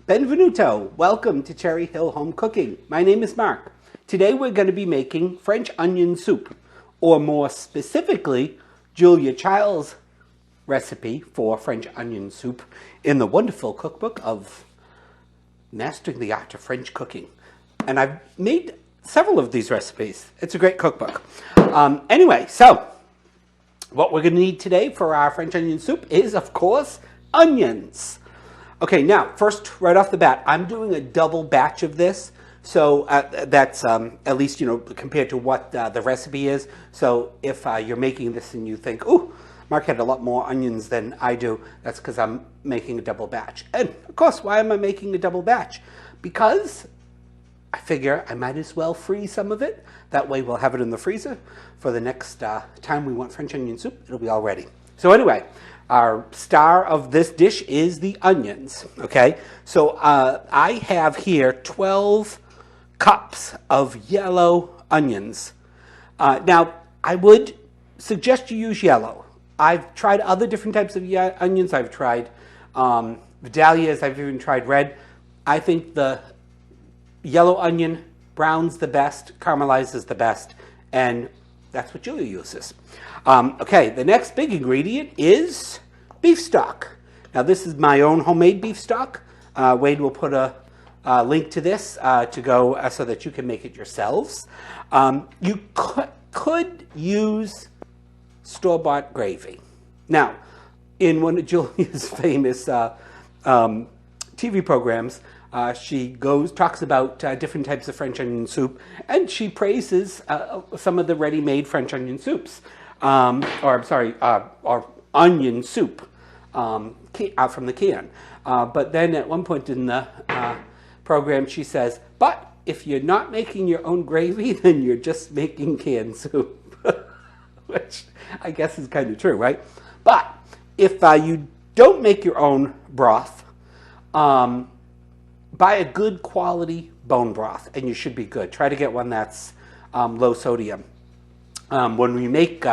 Benvenuto. Welcome to Cherry Hill Home Cooking. My name is Mark. Today we're going to be making French onion soup, or more specifically, Julia Child's recipe for French onion soup in the wonderful cookbook of Mastering the Art of French Cooking. And I've made several of these recipes. It's a great cookbook. Anyway, so what we're going to need today for our French onion soup is, of course, onions. Okay, now, first, right off the bat, I'm doing a double batch of this. So that's at least, compared to what the recipe is. So if you're making this and you think, ooh, Mark had a lot more onions than I do, that's because I'm making a double batch. And of course, why am I making a double batch? Because I figure I might as well freeze some of it. That way we'll have it in the freezer for the next time we want French onion soup. It'll be all ready. So anyway, our star of this dish is the onions, okay? So I have here 12 cups of yellow onions. Now, I would suggest you use yellow. I've tried other different types of onions. I've tried Vidalias. I've even tried red. I think the yellow onion, brown's the best, caramelizes the best, and that's what Julia uses. Okay, the next big ingredient is beef stock. Now this is my own homemade beef stock. Wade will put a link to this to go so that you can make it yourselves. You could use store-bought gravy. Now, in one of Julia's famous TV programs, she talks about different types of French onion soup, and she praises some of the ready-made French onion soups, or onion soup from the can. But then at one point in the program, she says, "But if you're not making your own gravy, then you're just making canned soup," which I guess is kind of true, right? But if you don't make your own broth, buy a good quality bone broth, and you should be good. Try to get one that's low sodium. When we make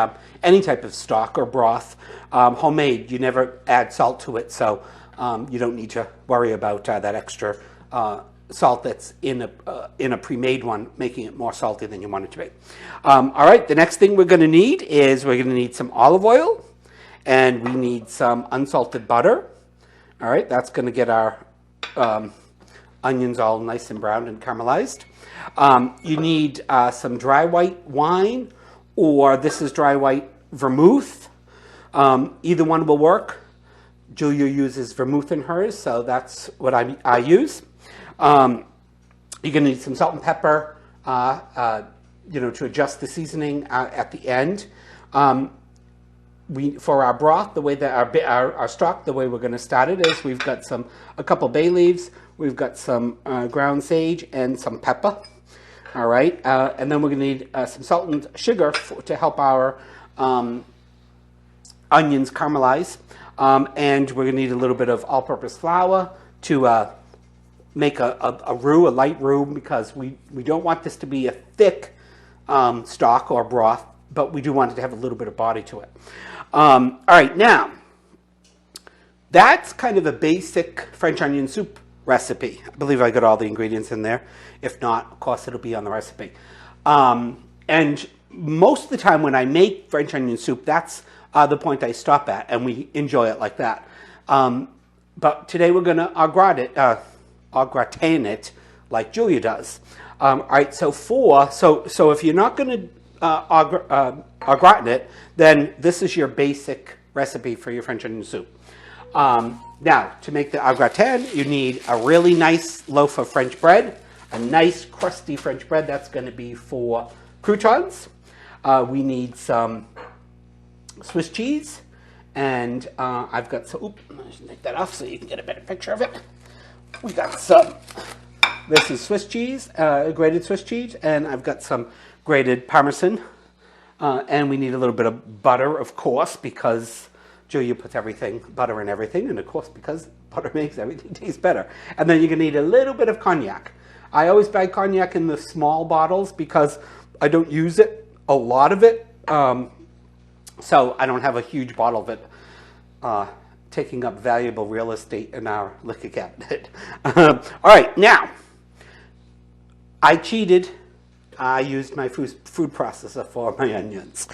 any type of stock or broth, homemade, you never add salt to it, so you don't need to worry about that extra salt that's in a pre-made one, making it more salty than you want it to be. All right, the next thing we're going to need is some olive oil, and we need some unsalted butter. All right, that's going to get our onions all nice and browned and caramelized. You need some dry white wine, or this is dry white vermouth. Either one will work. Julia uses vermouth in hers, so that's what I use. You're going to need some salt and pepper, to adjust the seasoning at the end. For our broth, the way that our stock, the way we're going to start it is we've got a couple bay leaves, we've got some ground sage and some pepper. All right, and then we're going to need some salt and sugar to help our onions caramelize, and we're going to need a little bit of all-purpose flour to make a light roux, because we don't want this to be a thick stock or broth, but we do want it to have a little bit of body to it. All right, now, that's kind of a basic French onion soup recipe. I believe I got all the ingredients in there. If not, of course, it'll be on the recipe. And most of the time when I make French onion soup, that's the point I stop at, and we enjoy it like that. But today we're going to au gratin it like Julia does. All right, so if you're not going to au gratin it, then this is your basic recipe for your French onion soup. Now, to make the au gratin, you need a really nice loaf of French bread, a nice crusty French bread. That's going to be for croutons. We need some Swiss cheese, and I've got some, let's take that off so you can get a better picture of it. We got this is Swiss cheese, grated Swiss cheese, and I've got some grated Parmesan, and we need a little bit of butter, of course, because Julia puts butter in everything, and of course, because butter makes everything taste better. And then you're going to need a little bit of cognac. I always buy cognac in the small bottles because I don't use it, a lot of it, so I don't have a huge bottle of it taking up valuable real estate in our liquor cabinet. All right, now, I cheated. I used my food processor for my onions.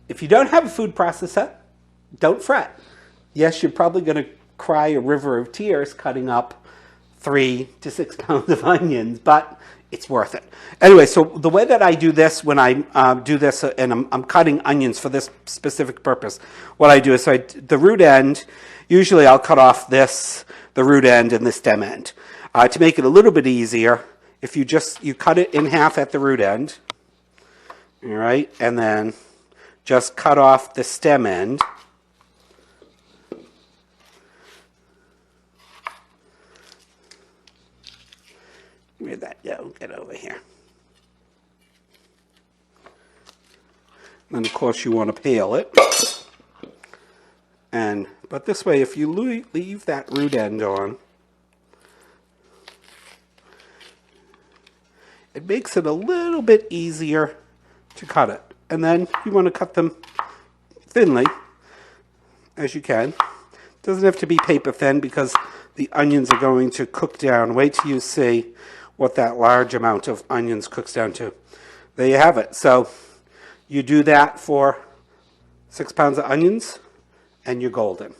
If you don't have a food processor, don't fret. Yes, you're probably going to cry a river of tears cutting up 3 to 6 pounds of onions, but it's worth it. Anyway, so the way that I do this when I do this, and I'm cutting onions for this specific purpose, what I do is the root end, usually I'll cut off the root end and the stem end. To make it a little bit easier, if you cut it in half at the root end, all right, and then just cut off the stem end. Where'd that go? Get over here. And of course you want to peel it. But this way, if you leave that root end on, it makes it a little bit easier to cut it. And then you want to cut them thinly as you can. Doesn't have to be paper thin because the onions are going to cook down. Wait till you see what that large amount of onions cooks down to. There you have it. So you do that for 6 pounds of onions and you're golden.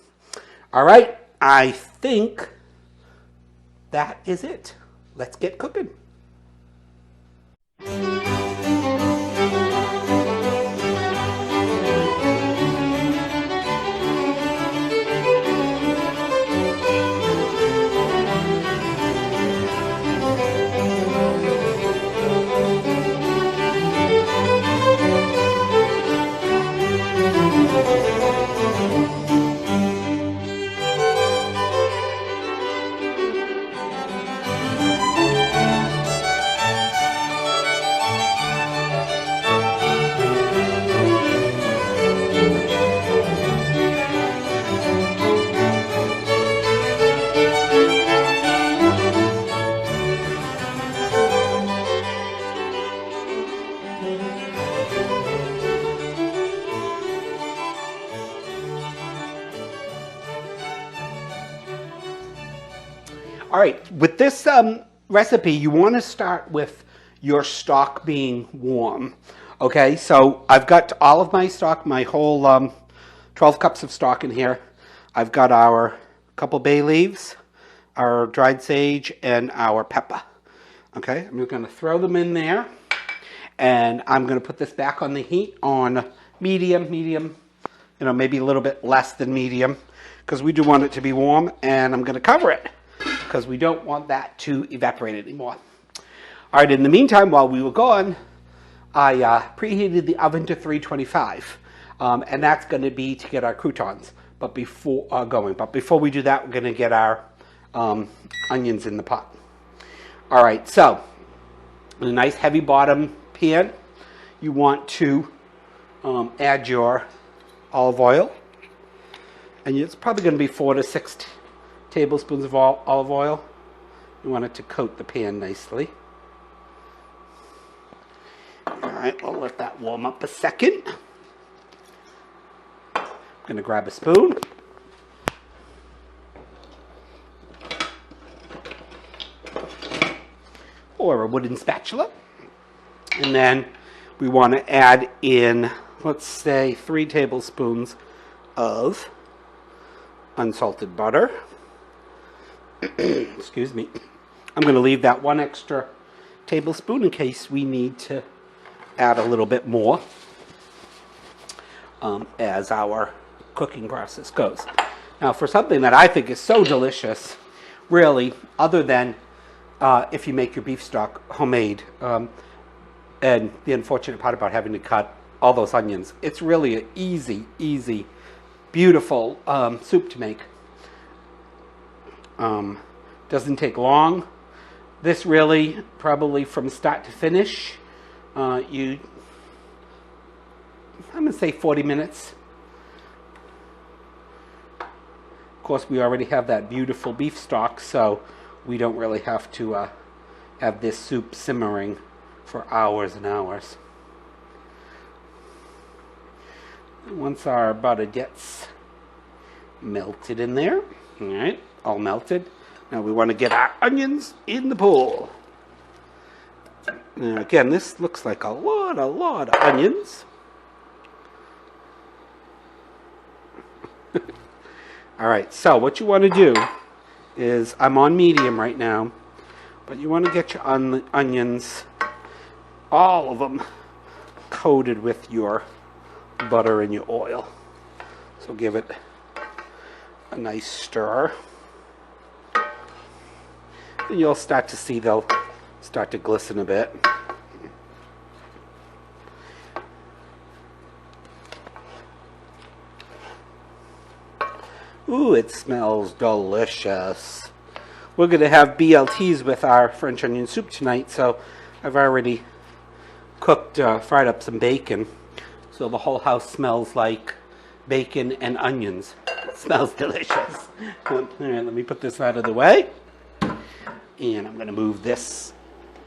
All right, I think that is it. Let's get cooking. All right, with this recipe, you want to start with your stock being warm. Okay, so I've got all of my stock, my whole 12 cups of stock in here. I've got our couple bay leaves, our dried sage, and our pepper. Okay, I'm going to throw them in there, and I'm going to put this back on the heat on medium, maybe a little bit less than medium, because we do want it to be warm, and I'm going to cover it, because we don't want that to evaporate anymore. All right, in the meantime, while we were gone, I preheated the oven to 325, and that's going to be to get our croutons going. But before we do that, we're going to get our onions in the pot. All right, so in a nice heavy bottom pan, you want to add your olive oil, and it's probably going to be 4 to 6 tablespoons of olive oil. You want it to coat the pan nicely. All right, we'll let that warm up a second. I'm going to grab a spoon. Or a wooden spatula. And then we want to add in, let's say, 3 tablespoons of unsalted butter. Excuse me. I'm going to leave that 1 extra tablespoon in case we need to add a little bit more as our cooking process goes. Now, for something that I think is so delicious, really, other than if you make your beef stock homemade, and the unfortunate part about having to cut all those onions, it's really an easy, beautiful soup to make. Doesn't take long. This really, probably from start to finish, I'm going to say 40 minutes. Of course, we already have that beautiful beef stock, so we don't really have to have this soup simmering for hours and hours. Once our butter gets melted in there. All right, all melted. Now we want to get our onions in the pool. Now again, this looks like a lot of onions. All right, so what you want to do is, I'm on medium right now, but you want to get your onions, all of them, coated with your butter and your oil. So give it a nice stir. And you'll start to see they'll start to glisten a bit. Ooh, it smells delicious. We're going to have BLTs with our French onion soup tonight, so I've already cooked, fried up some bacon. So the whole house smells like bacon and onions. It smells delicious. All right, let me put this out of the way. And I'm going to move this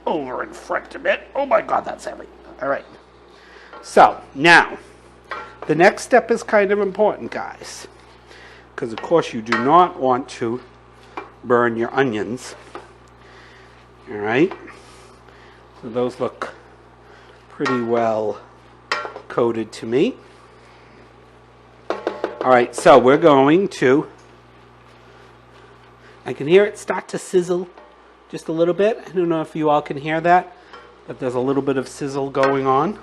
over in front a bit. Oh my God, that's heavy. All right. So now, the next step is kind of important, guys. Because of course you do not want to burn your onions. All right. So those look pretty well coated to me. All right, so we're going to, I can hear it start to sizzle just a little bit. I don't know if you all can hear that, but there's a little bit of sizzle going on.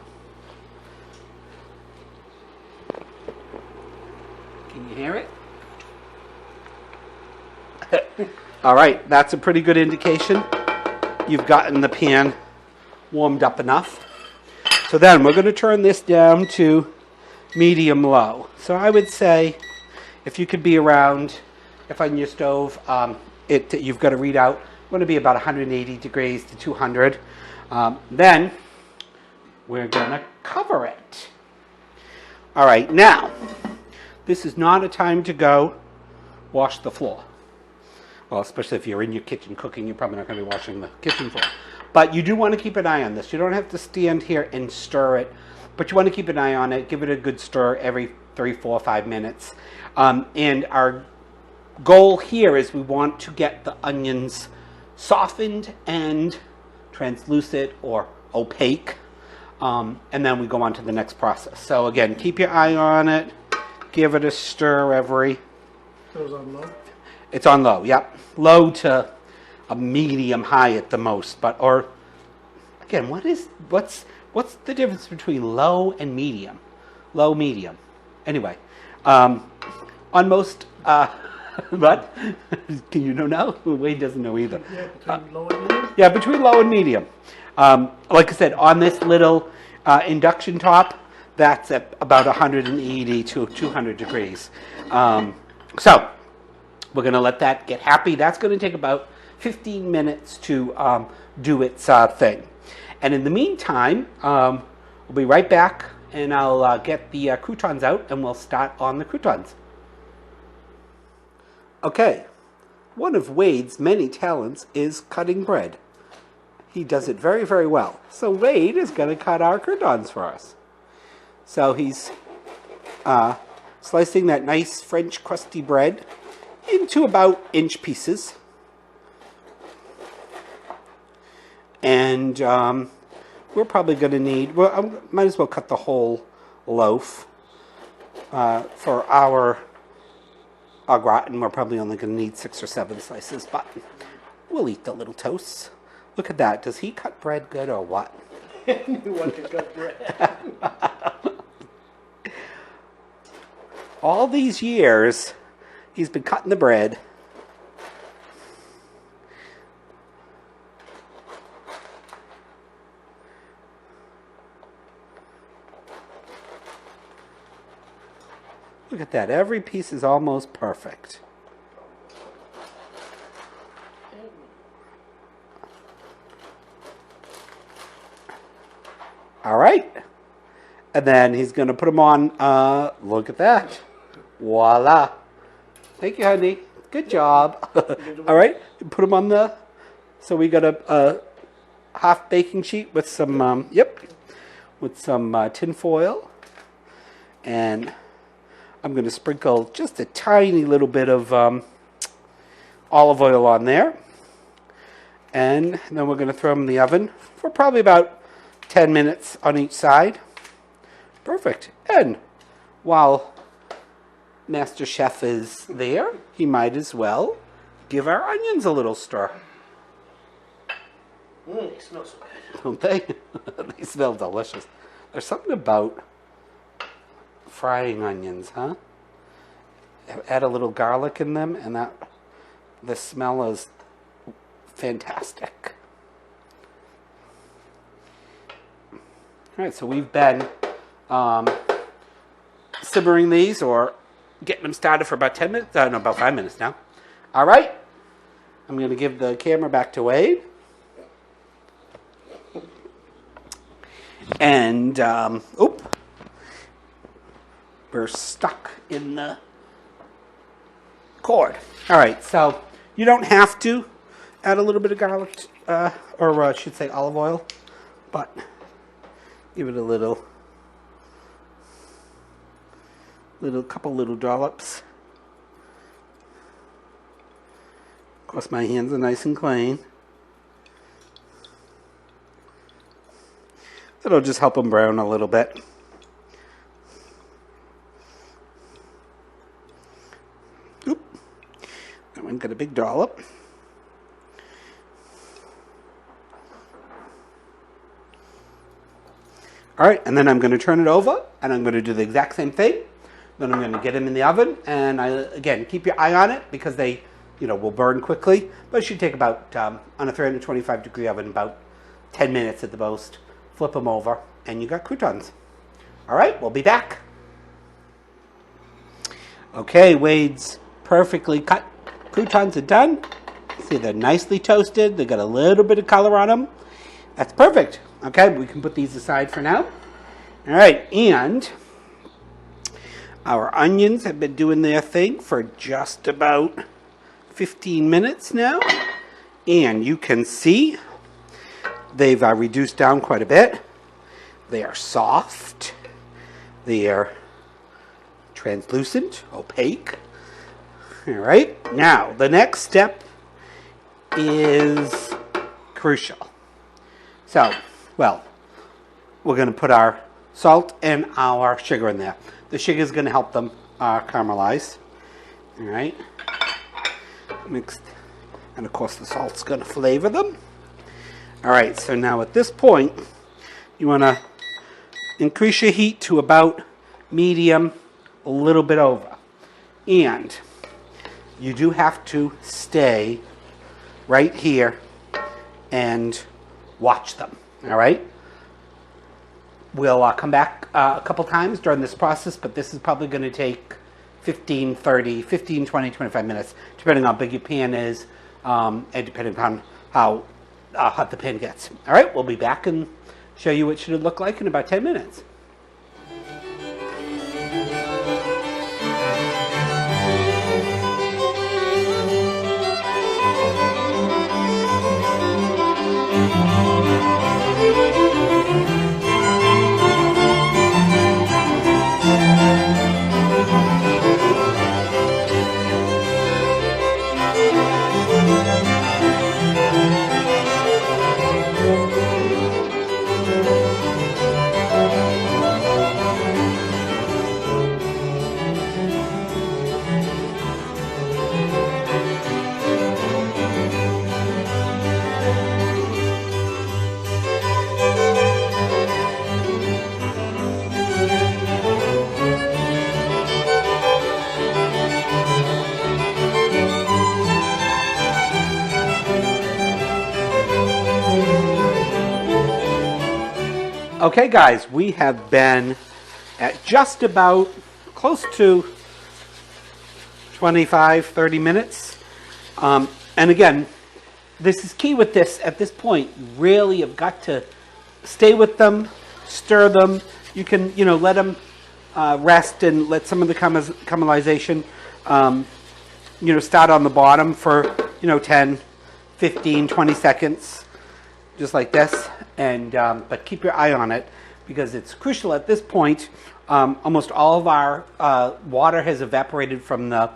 Can you hear it? All right, that's a pretty good indication. You've gotten the pan warmed up enough. So then we're going to turn this down to medium low. So I would say if you could be around, if on your stove, you've got to read out, going to be about 180 degrees to 200. Then we're going to cover it. All right, now, this is not a time to go wash the floor. Well, especially if you're in your kitchen cooking, you're probably not going to be washing the kitchen floor. But you do want to keep an eye on this. You don't have to stand here and stir it, but you want to keep an eye on it. Give it a good stir every 3, 4, 5 minutes. And our goal here is we want to get the onions softened and translucent or opaque. And then we go on to the next process. So again, keep your eye on it. Give it a stir every... So it's on low? It's on low, yep. Low to a medium high at the most. But, or, again, what's the difference between low and medium? Low, medium. Anyway, on most, what? Can you know now? Wade doesn't know either. Yeah, between low and medium? Yeah, between low and medium. Like I said, on this little induction top, that's at about 180 to 200 degrees. So we're going to let that get happy. That's going to take about 15 minutes to do its thing. And in the meantime, we'll be right back, and I'll get the croutons out, and we'll start on the croutons. Okay, one of Wade's many talents is cutting bread. He does it very, very well. So Wade is going to cut our croutons for us. So he's slicing that nice French crusty bread into about inch pieces. And we're probably going to need, well, I might as well cut the whole loaf. For our gratin, we're probably only going to need 6 or 7 slices, but we'll eat the little toasts. Look at that. Does he cut bread good or what? Anyone can cut bread. All these years, he's been cutting the bread. Look at that. Every piece is almost perfect. All right. And then he's going to put them on. Look at that. Voila. Thank you, honey. Good job. All right. Put them on the... So we got a half baking sheet with some, with some tin foil. And I'm going to sprinkle just a tiny little bit of olive oil on there. And then we're going to throw them in the oven for probably about 10 minutes on each side. Perfect. And while Master Chef is there, he might as well give our onions a little stir. It smells so good. Don't they? They smell delicious. There's something about frying onions, huh? Add a little garlic in them, and the smell is fantastic. All right, so we've been simmering these or getting them started for about 10 minutes. No, about 5 minutes now. All right, I'm going to give the camera back to Wade. And, we're stuck in the cord. All right, so you don't have to add a little bit of garlic, or I should say olive oil, but give it a couple little dollops. Of course, my hands are nice and clean. That'll just help them brown a little bit. Oop. That one got a big dollop. All right, and then I'm going to turn it over, and I'm going to do the exact same thing. Then I'm going to get them in the oven, and again, keep your eye on it because they, will burn quickly. But it should take about, on a 325-degree oven, about 10 minutes at the most. Flip them over, and you got croutons. All right, we'll be back. Okay, Wade's perfectly cut croutons are done. See, they're nicely toasted. They got a little bit of color on them. That's perfect. Okay, we can put these aside for now. All right, and our onions have been doing their thing for just about 15 minutes now. And you can see they've reduced down quite a bit. They are soft. They are translucent, opaque. All right, now the next step is crucial. So, well, we're going to put our salt and our sugar in there. The sugar is going to help them caramelize. All right, mixed, and of course the salt's going to flavor them. All right, so now at this point, you want to increase your heat to about medium, a little bit over. And you do have to stay right here and watch them, all right? We'll come back a couple times during this process, but this is probably going to take 15, 20, 25 minutes, depending on how big your pan is, and depending on how hot the pan gets. All right, we'll be back and show you what it should look like in about 10 minutes. Okay, guys, we have been at just about close to 25, 30 minutes. And again, this is key with this. At this point, you really have got to stay with them, stir them. You can, let them rest and let some of the caramelization, start on the bottom for, 10, 15, 20 seconds, just like this. And but keep your eye on it because it's crucial at this point. Almost all of our water has evaporated from the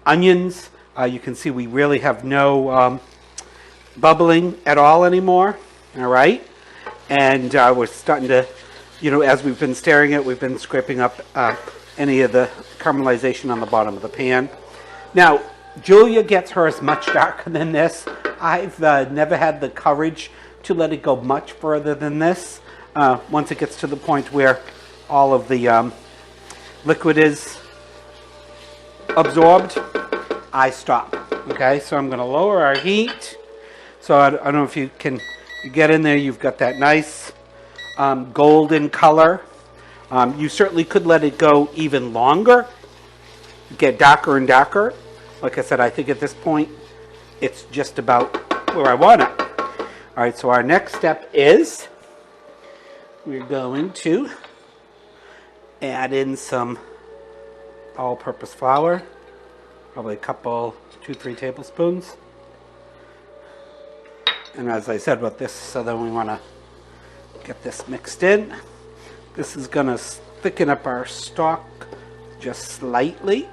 onions. You can see we really have no bubbling at all anymore. All right. And we're starting to, as we've been stirring it, we've been scraping up any of the caramelization on the bottom of the pan. Now, Julia gets hers much darker than this. I've never had the courage to let it go much further than this. Once it gets to the point where all of the liquid is absorbed, I stop. Okay, so I'm going to lower our heat. So I don't know if you can get in there. You've got that nice golden color. You certainly could let it go even longer, get darker and darker. Like I said, I think at this point, it's just about where I want it. All right, so our next step is we're going to add in some all-purpose flour, probably a couple, 2-3 tablespoons. And as I said with this, so then we want to get this mixed in. This is going to thicken up our stock just slightly.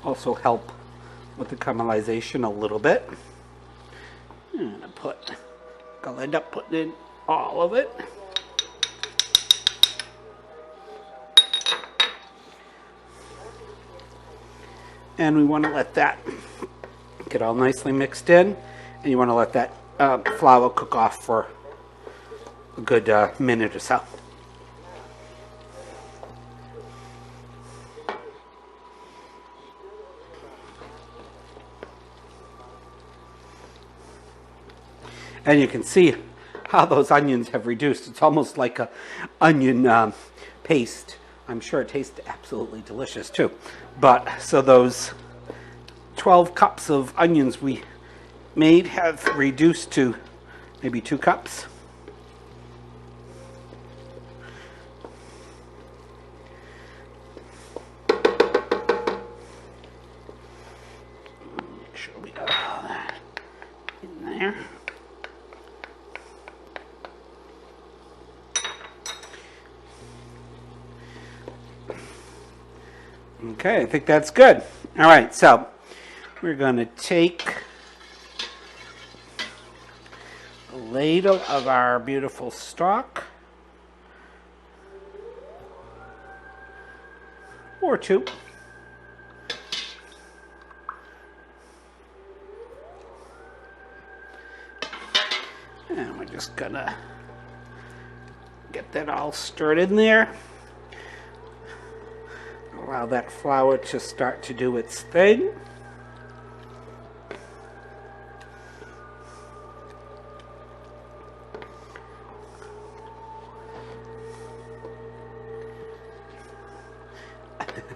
Also help with the caramelization a little bit. I'm gonna end up putting in all of it. And we want to let that get all nicely mixed in, and you want to let that flour cook off for a good minute or so. And you can see how those onions have reduced. It's almost like a onion paste. I'm sure it tastes absolutely delicious too. But so those 12 cups of onions we made have reduced to maybe 2 cups. Make sure we got all that in there. Okay, I think that's good. All right, so we're going to take a ladle of our beautiful stock, or 2. And we're just going to get that all stirred in there. Allow that flour to start to do its thing.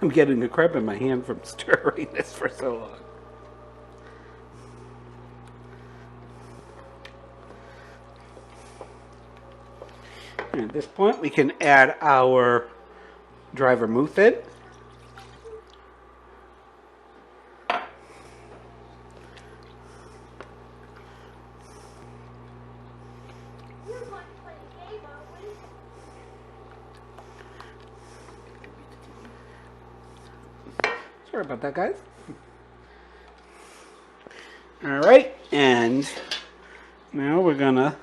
I'm getting a cramp in my hand from stirring this for so long. And at this point, we can add our dry vermouth in. Sorry about that, guys. All right, and now we're gonna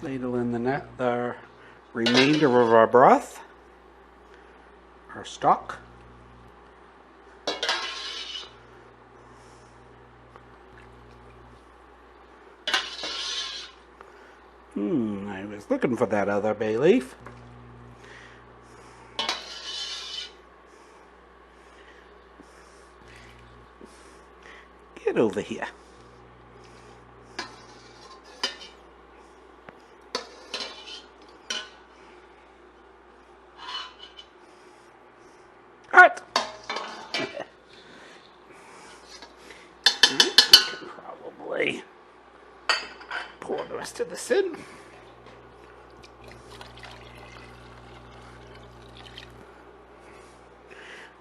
ladle in the remainder of our broth, our stock. I was looking for that other bay leaf. Get over here. All right. I can probably pour the rest of this in.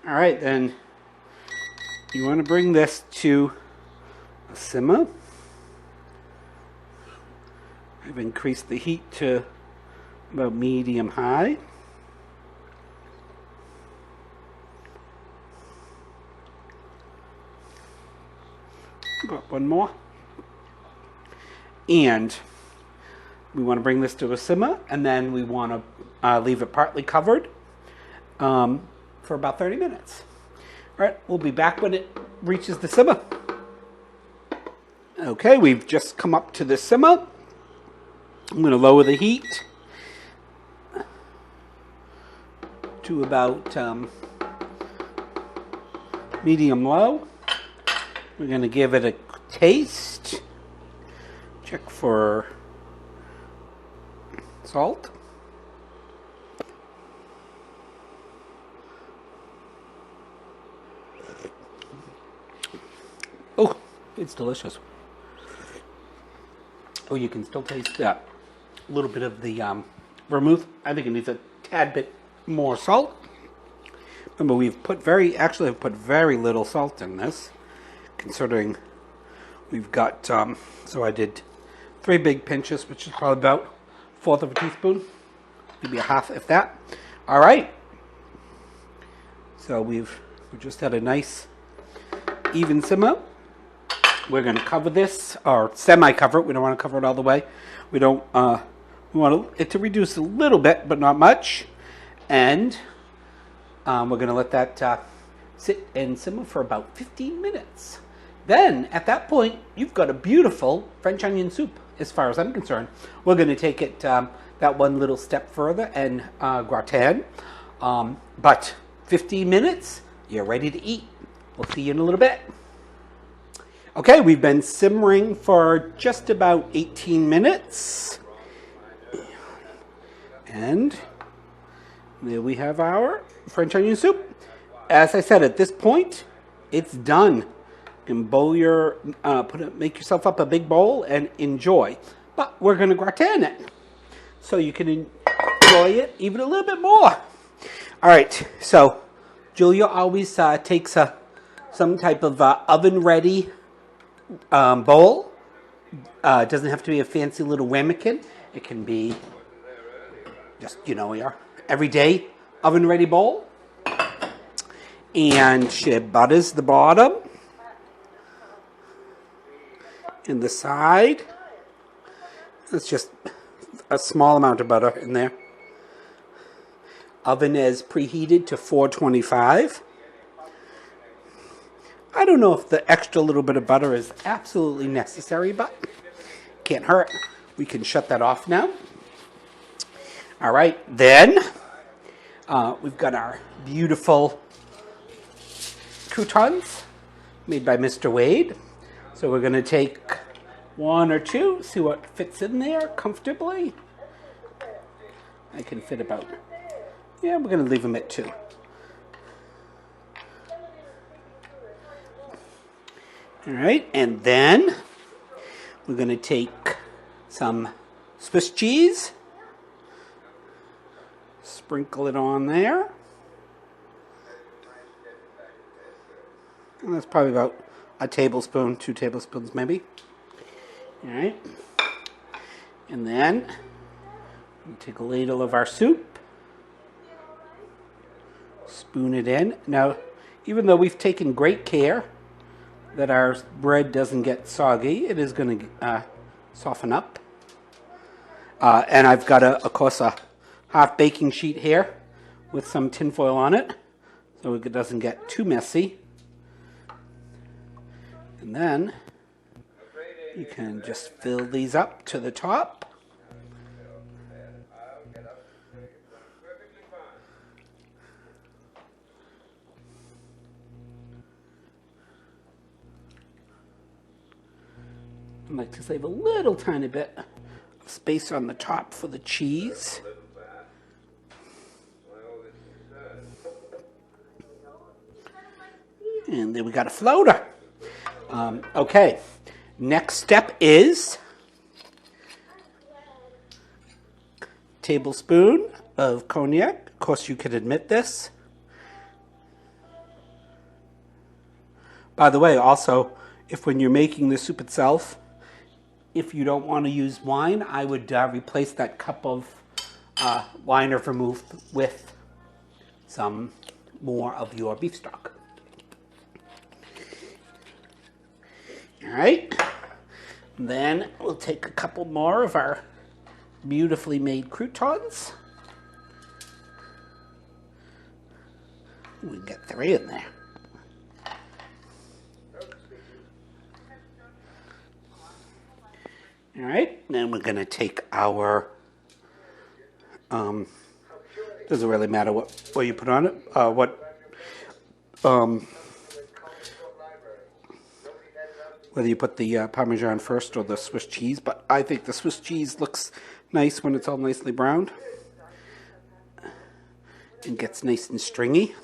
All right, then you want to bring this to a simmer. I've increased the heat to about medium high. About one more. And we want to bring this to a simmer, and then we want to leave it partly covered for about 30 minutes. All right, we'll be back when it reaches the simmer. Okay, we've just come up to the simmer. I'm going to lower the heat to about medium low. We're going to give it a taste. Check for salt. Oh, it's delicious. Oh, you can still taste that little bit of the vermouth. I think it needs a tad bit more salt. Remember, I've put very little salt in this, considering we've got, so I did 3 big pinches, which is probably about 1/4 of a teaspoon, maybe a half, if that. All right. So we just had a nice even simmer. We're going to cover this, or semi-cover it. We don't want to cover it all the way. We don't. We want it to reduce a little bit, but not much. And we're going to let that sit and simmer for about 15 minutes. Then, at that point, you've got a beautiful French onion soup, as far as I'm concerned. We're going to take it that one little step further and gratin. But 15 minutes, you're ready to eat. We'll see you in a little bit. Okay, we've been simmering for just about 18 minutes. And there we have our French onion soup. As I said, at this point, it's done. You can bowl your, make yourself up a big bowl and enjoy. But we're going to gratin it, so you can enjoy it even a little bit more. All right, so Julia always takes some type of oven-ready bowl. It doesn't have to be a fancy little ramekin. It can be just, your everyday oven-ready bowl. And she butters the bottom and the side. It's just a small amount of butter in there. Oven is preheated to 425. I don't know if the extra little bit of butter is absolutely necessary, but can't hurt. We can shut that off now. All right, then we've got our beautiful croutons made by Mr. Wade. So we're going to take 1 or 2, see what fits in there comfortably. I can fit about, yeah, we're going to leave them at 2. All right, and then we're going to take some Swiss cheese, sprinkle it on there. And that's probably about a tablespoon, 2 tablespoons maybe. All right. And then we take a ladle of our soup, spoon it in. Now, even though we've taken great care that our bread doesn't get soggy, it is going to soften up. And I've got, of course, a half baking sheet here with some tin foil on it, so it doesn't get too messy. And then you can just fill these up to the top. I like to save a little tiny bit of space on the top for the cheese. And then we got a floater. Okay, next step is tablespoon of cognac. Of course, you could admit this. By the way, also, if when you're making the soup itself, if you don't want to use wine, I would replace that cup of wine or vermouth with some more of your beef stock. All right. Then we'll take a couple more of our beautifully made croutons. We can get 3 in there. All right, then we're gonna take our, doesn't really matter what you put on it, whether you put the Parmesan first or the Swiss cheese, but I think the Swiss cheese looks nice when it's all nicely browned and gets nice and stringy.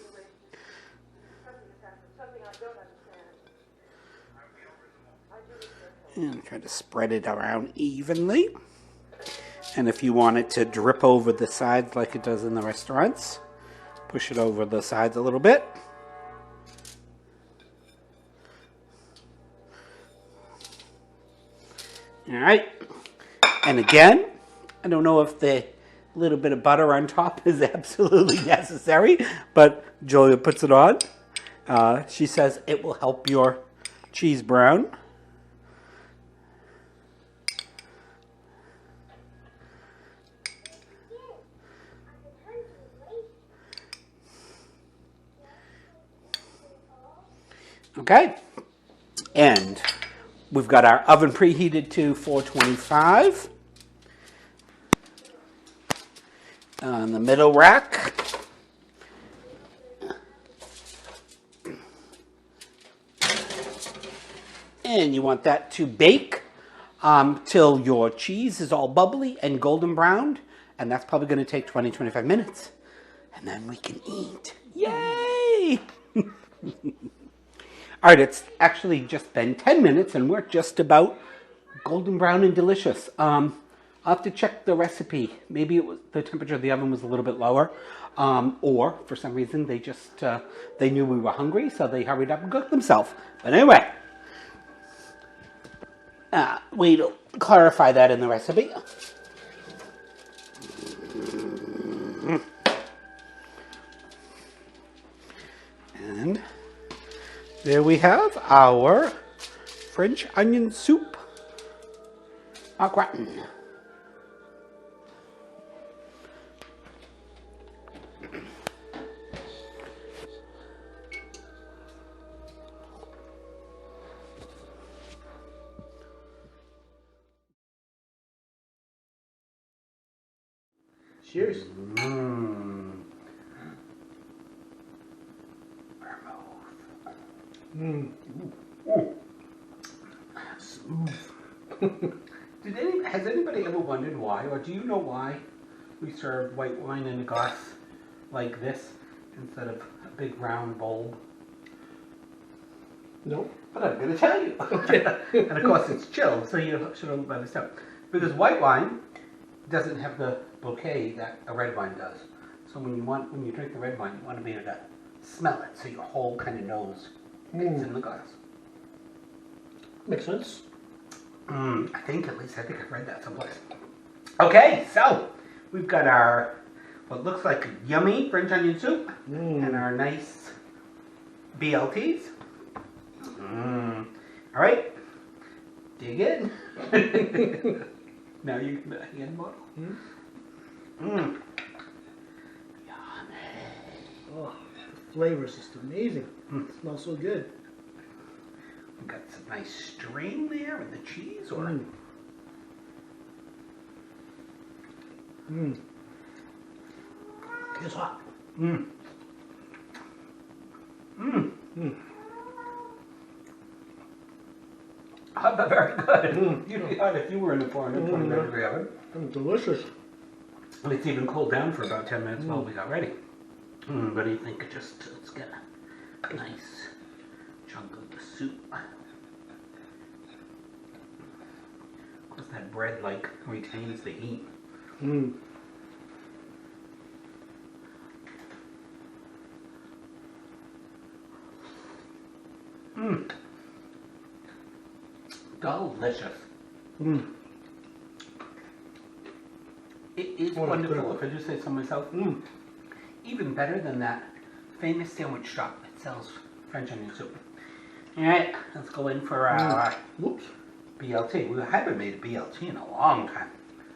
And try to spread it around evenly. And if you want it to drip over the sides like it does in the restaurants, push it over the sides a little bit. All right. And again, I don't know if the little bit of butter on top is absolutely necessary, but Julia puts it on. She says it will help your cheese brown. Okay, and we've got our oven preheated to 425 on the middle rack. And you want that to bake till your cheese is all bubbly and golden browned, and that's probably going to take 20-25 minutes. And then we can eat. Yay! All right, it's actually just been 10 minutes and we're just about golden brown and delicious. I'll have to check the recipe. Maybe it was the temperature of the oven was a little bit lower, or for some reason they just, they knew we were hungry, so they hurried up and cooked themselves. But anyway, we'll clarify that in the recipe. And there we have our French onion soup au gratin. Cheers. Smooth. Has anybody ever wondered why, or do you know why we serve white wine in a glass like this instead of a big round bowl? No. But I'm going to tell you. And of course it's chilled, so you should know by this time. Because white wine doesn't have the bouquet that a red wine does. So when you drink the red wine, you want to be able to smell it, so your whole kind of nose gets in the glass. Makes sense. I think I've read that someplace. Okay, so we've got our what looks like a yummy French onion soup and our nice BLTs. All right, dig in. Now you can hand bottle. Yummy. Oh, the flavor is just amazing. It smells so good. We've got some nice strain there with the cheese, or It's hot. Hot but very good. You'd be hot if you were in a 420 degree oven. Delicious. And it's even cooled down for about 10 minutes while we got ready. What do you think? Let's get a nice chunk of the soup. Of course, that bread retains the heat. delicious. Mm. It is Oh, wonderful, incredible. if I do say so myself. Even better than that famous sandwich shop that sells French onion soup. Alright, let's go in for our Whoops. BLT. We haven't made a BLT in a long time.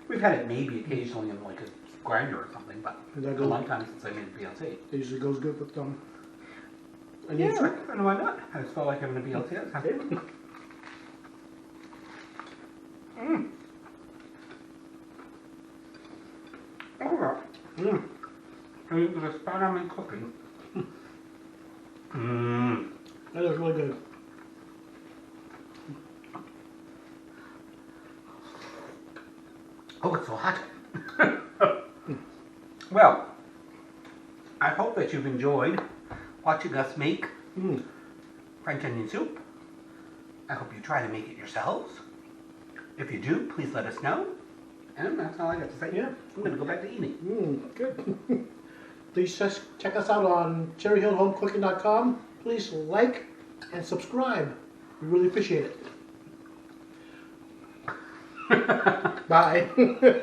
We've had it maybe occasionally in like a grinder or something, but Is that it's a good? long time since I made a BLT. It usually goes good with onion Yeah, soup. and why not? I just felt like having a BLT that time. Okay. Oh, yeah. So you can spot on in cooking. That is really good. Oh, it's so hot. Well, I hope that you've enjoyed watching us make French onion soup. I hope you try to make it yourselves. If you do, please let us know. And that's all I got to say. Yeah. I'm going to go back to eating. Good. Please just check us out on cherryhillhomecooking.com. Please like and subscribe. We really appreciate it. Bye.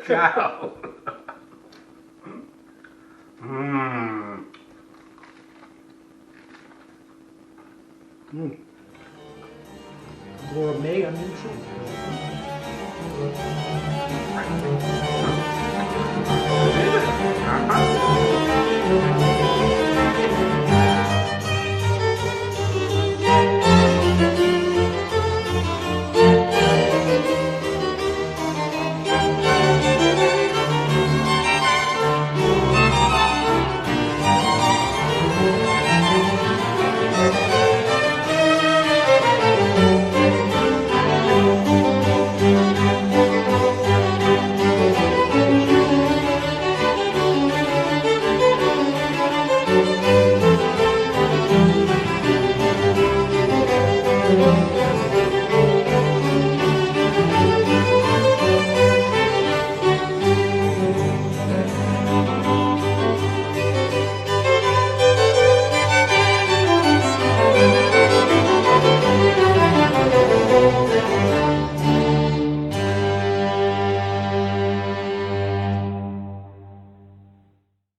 Ciao. Mmm. Gourmet onion soup. Uh-huh.